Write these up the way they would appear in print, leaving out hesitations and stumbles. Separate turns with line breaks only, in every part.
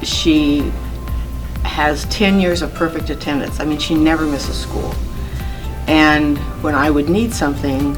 she has 10 years of perfect attendance. I mean, she never misses school. And when I would need something,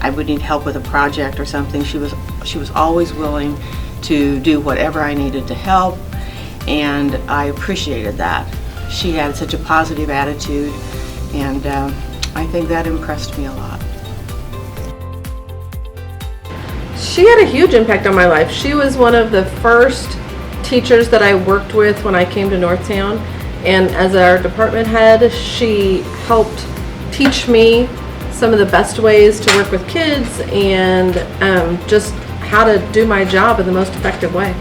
I would need help with a project or something, she was always willing to do whatever I needed to help, and I appreciated that. She had such a positive attitude, and I think that impressed me a lot.
She had a huge impact on my life. She was one of the first teachers that I worked with when I came to Northtown, and as our department head, she helped teach me some of the best ways to work with kids and just how to do my job in the most effective way.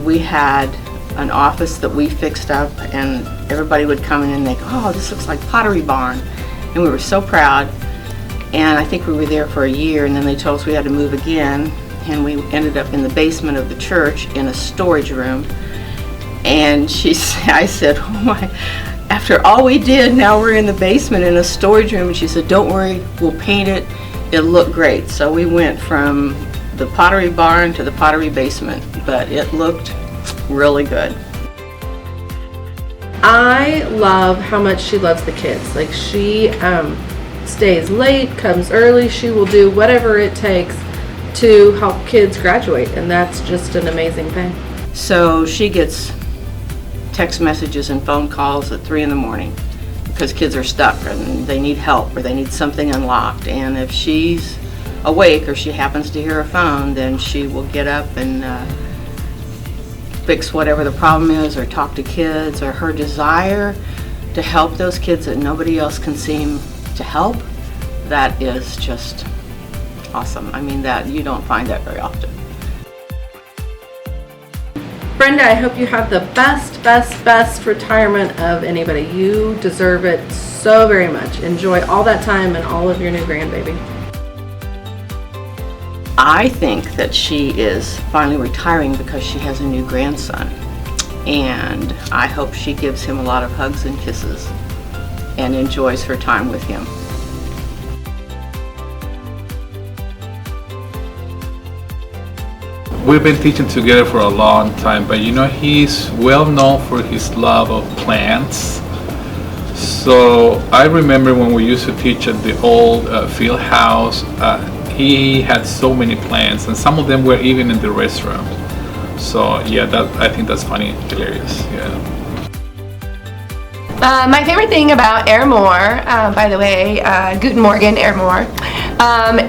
We had an office that we fixed up, and everybody would come in and think, oh, this looks like Pottery Barn, and we were so proud. And I think we were there for a year, and then they told us we had to move again, and we ended up in the basement of the church in a storage room. And I said, oh my, after all we did, now we're in the basement in a storage room. And she said, don't worry, we'll paint it, it'll look great. So we went from the Pottery Barn to the Pottery Basement, but it looked really good.
I love how much she loves the kids. Like, she stays late, comes early, she will do whatever it takes to help kids graduate, and that's just an amazing thing.
So she gets text messages and phone calls at 3 in the morning because kids are stuck and they need help or they need something unlocked, and if she's awake or she happens to hear a phone, then she will get up and fix whatever the problem is, or talk to kids, or her desire to help those kids that nobody else can seem to help. That is just awesome. I mean, that you don't find that very often.
Brenda, I hope you have the best retirement of anybody. You deserve it so very much. Enjoy all that time and all of your new grandbaby.
I think that she is finally retiring because she has a new grandson, and I hope she gives him a lot of hugs and kisses and enjoys her time with him.
We've been teaching together for a long time, but you know, he's well known for his love of plants. So I remember when we used to teach at the old field house, he had so many plants, and some of them were even in the restroom. So yeah, I think that's funny, hilarious. Yeah.
My favorite thing about Airmore, by the way, Guten Morgen Airmore,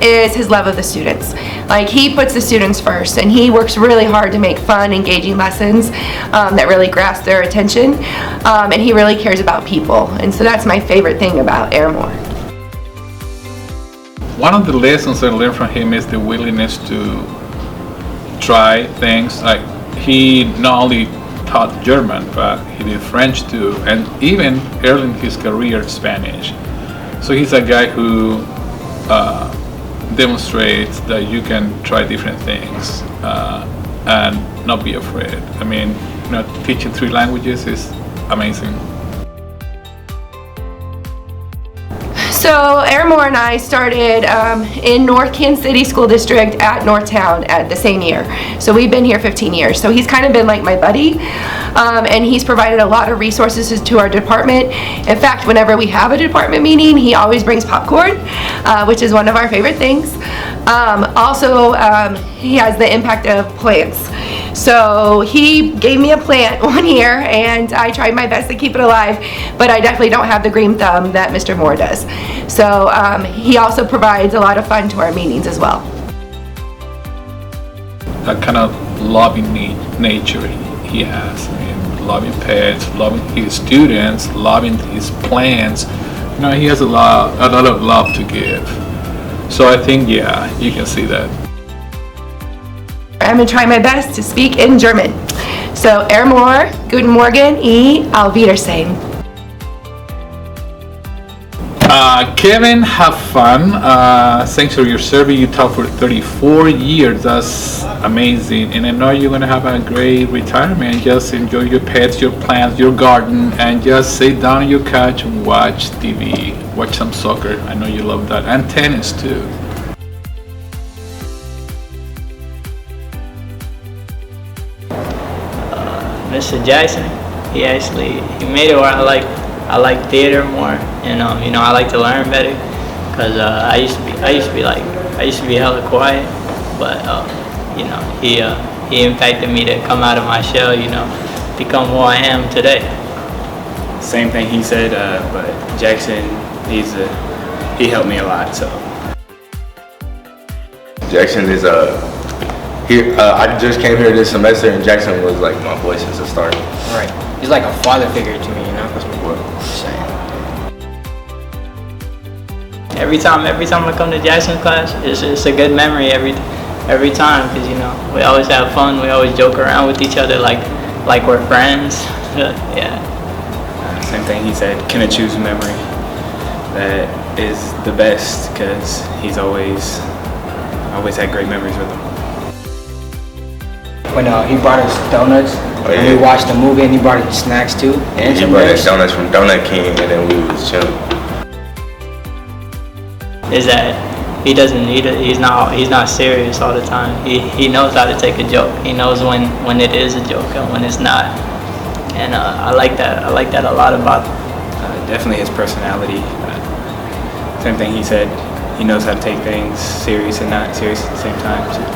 is his love of the students. Like, he puts the students first, and he works really hard to make fun, engaging lessons that really grasp their attention, and he really cares about people, and so that's my favorite thing about Airmore.
One of the lessons I learned from him is the willingness to try things. Like, he not only taught German, but he did French too, and even early in his career, Spanish. So he's a guy who demonstrates that you can try different things and not be afraid. I mean, you know, teaching 3 languages is amazing.
So Airmore and I started in North Kansas City School District at Northtown at the same year. So we've been here 15 years. So he's kind of been like my buddy, and he's provided a lot of resources to our department. In fact, whenever we have a department meeting, he always brings popcorn, which is one of our favorite things. Also, he has the impact of plants. So he gave me a plant one year, and I tried my best to keep it alive, but I definitely don't have the green thumb that Mr. Moore does. So he also provides a lot of fun to our meetings as well.
That kind of loving nature he has. I mean, loving pets, loving his students, loving his plants. You know, he has a lot of love to give. So I think, yeah, you can see that.
I'm going to try my best to speak in German. So, Airmore, Guten Morgen, Auf Wiedersehen.
Kevin, have fun. Thanks for your survey. You taught for 34 years. That's amazing. And I know you're going to have a great retirement. Just enjoy your pets, your plants, your garden, and just sit down on your couch and watch TV. Watch some soccer. I know you love that. And tennis, too.
Mr. Jackson, he made it where I like theater more, and I like to learn better, because I used to be hella quiet, but he impacted me to come out of my shell, become who I am today.
Same thing he said, but Jackson, he helped me a lot. So
Jackson is I just came here this semester, and Jackson was like my boy since the start.
Right. He's like a father figure to me,
That's my boy.
Every time I come to Jackson class, it's a good memory every time, because we always have fun, we always joke around with each other like we're friends. Yeah.
Same thing he said, can I choose a memory that is the best, because he's always had great memories with him.
When he brought us donuts, and we watched the movie, and he brought us snacks too. And
He brought us donuts from Donut King, and then we was chilling.
Is that he's not serious all the time. He knows how to take a joke. He knows when it is a joke and when it's not. And I like that a lot about him.
Definitely his personality. Same thing he said, he knows how to take things serious and not serious at the same time.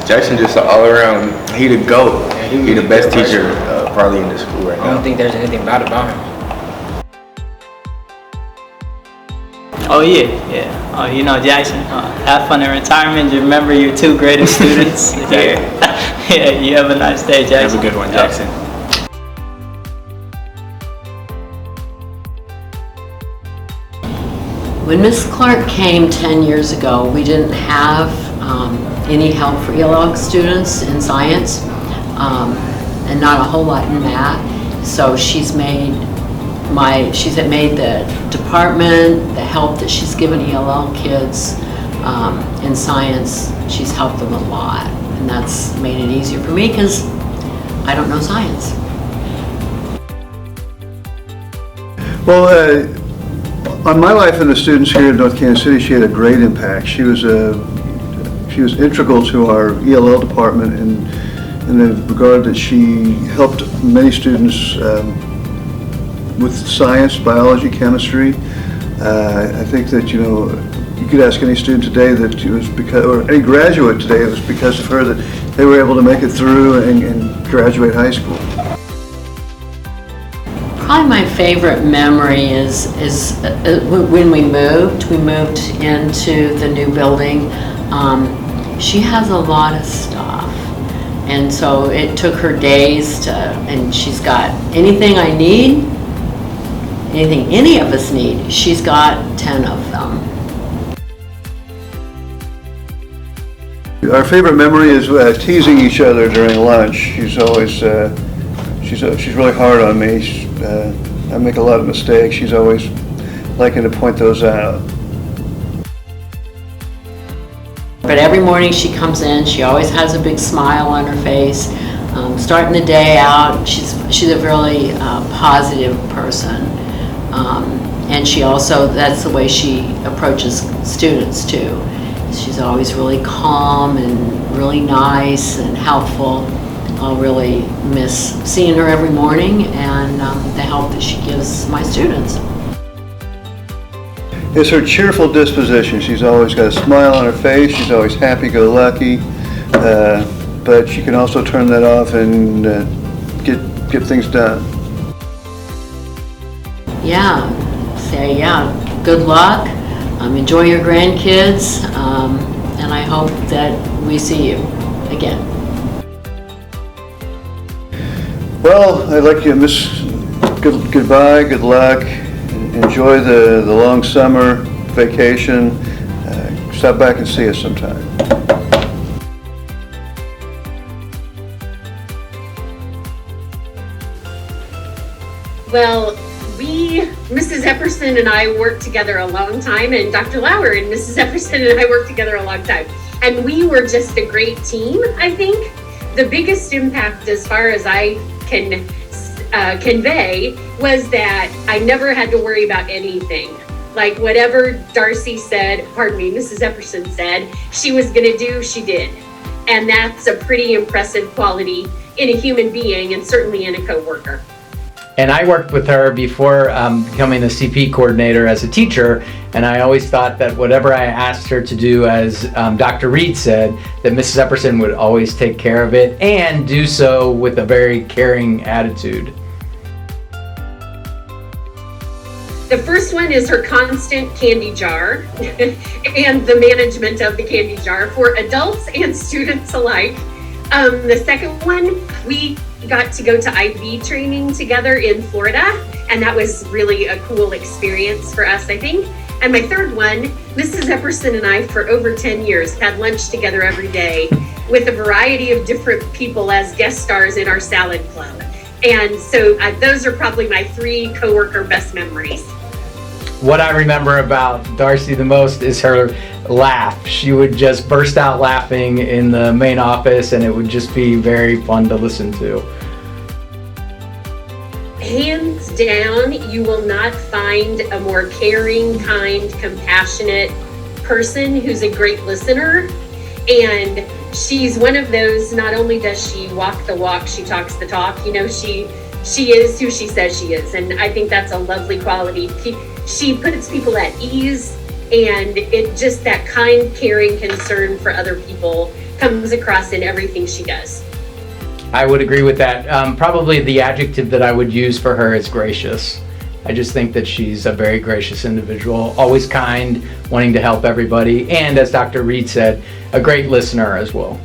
Jackson just an all around, he the GOAT. He the best teacher probably in the school right
I
now.
don't think there's anything bad about him.
Oh yeah. Oh, Jackson, have fun in retirement. Remember your two greatest students here. Yeah, you have a nice day, Jackson.
Have a good one, Jackson.
When Miss Clark came 10 years ago, we didn't have any help for ELL students in science, and not a whole lot in math. So she's made the department, the help that she's given ELL kids in science, she's helped them a lot. And that's made it easier for me because I don't know science.
Well, on my life and the students here in North Kansas City, she had a great impact. She was integral to our ELL department in the regard that she helped many students with science, biology, chemistry. I think that, you could ask any student today that it was because, or any graduate today, it was because of her that they were able to make it through and graduate high school.
Probably my favorite memory is when we moved into the new building. She has a lot of stuff, and so it took her days and she's got anything I need, anything any of us need, she's got 10 of them.
Our favorite memory is teasing each other during lunch. She's always, she's really hard on me. I make a lot of mistakes. She's always liking to point those out.
But every morning she comes in, she always has a big smile on her face. Starting the day out, she's a really positive person. And she also, that's the way she approaches students too. She's always really calm and really nice and helpful. I'll really miss seeing her every morning and the help that she gives my students.
It's her cheerful disposition. She's always got a smile on her face. She's always happy-go-lucky. But she can also turn that off and get things done.
Yeah, say good luck. Enjoy your grandkids, and I hope that we see you again. Well,
I'd like you to miss goodbye, good luck. Enjoy the long summer vacation. Stop back and see us sometime.
Well, Mrs. Epperson and I worked together a long time, and Dr. Lauer and Mrs. Epperson and I worked together a long time. And we were just a great team, I think. The biggest impact, as far as I can convey, was that I never had to worry about anything. Like whatever Mrs. Epperson said she was gonna do, she did. And that's a pretty impressive quality in a human being and certainly in a coworker.
And I worked with her before becoming a CP coordinator as a teacher, and I always thought that whatever I asked her to do, as Dr. Reed said, that Mrs. Epperson would always take care of it and do so with a very caring attitude.
The first one is her constant candy jar and the management of the candy jar for adults and students alike. The second one, we got to go to IB training together in Florida, and that was really a cool experience for us, I think. And my third one, Mrs. Epperson and I, for over 10 years, had lunch together every day with a variety of different people as guest stars in our salad club. And so those are probably my 3 coworker best memories.
What I remember about Darci the most is her laugh. She would just burst out laughing in the main office, and it would just be very fun to listen to.
Hands down, you will not find a more caring, kind, compassionate person who's a great listener. And she's one of those, not only does she walk the walk, she talks the talk. You know, she is who she says she is. And I think that's a lovely quality. She puts people at ease, and it just that kind, caring concern for other people comes across in everything she does.
I would agree with that. Probably the adjective that I would use for her is gracious. I just think that she's a very gracious individual, always kind, wanting to help everybody, and as Dr. Reed said, a great listener as well.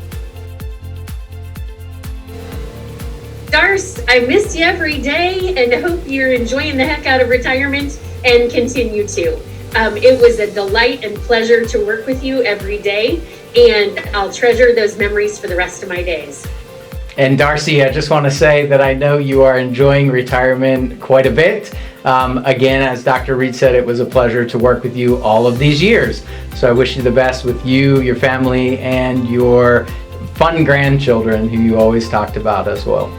Darce, I miss you every day and I hope you're enjoying the heck out of retirement and continue to. It was a delight and pleasure to work with you every day, and I'll treasure those memories for the rest of my days.
And Darci, I just want to say that I know you are enjoying retirement quite a bit. Again, as Dr. Reed said, it was a pleasure to work with you all of these years. So I wish you the best with you, your family, and your fun grandchildren who you always talked about as well.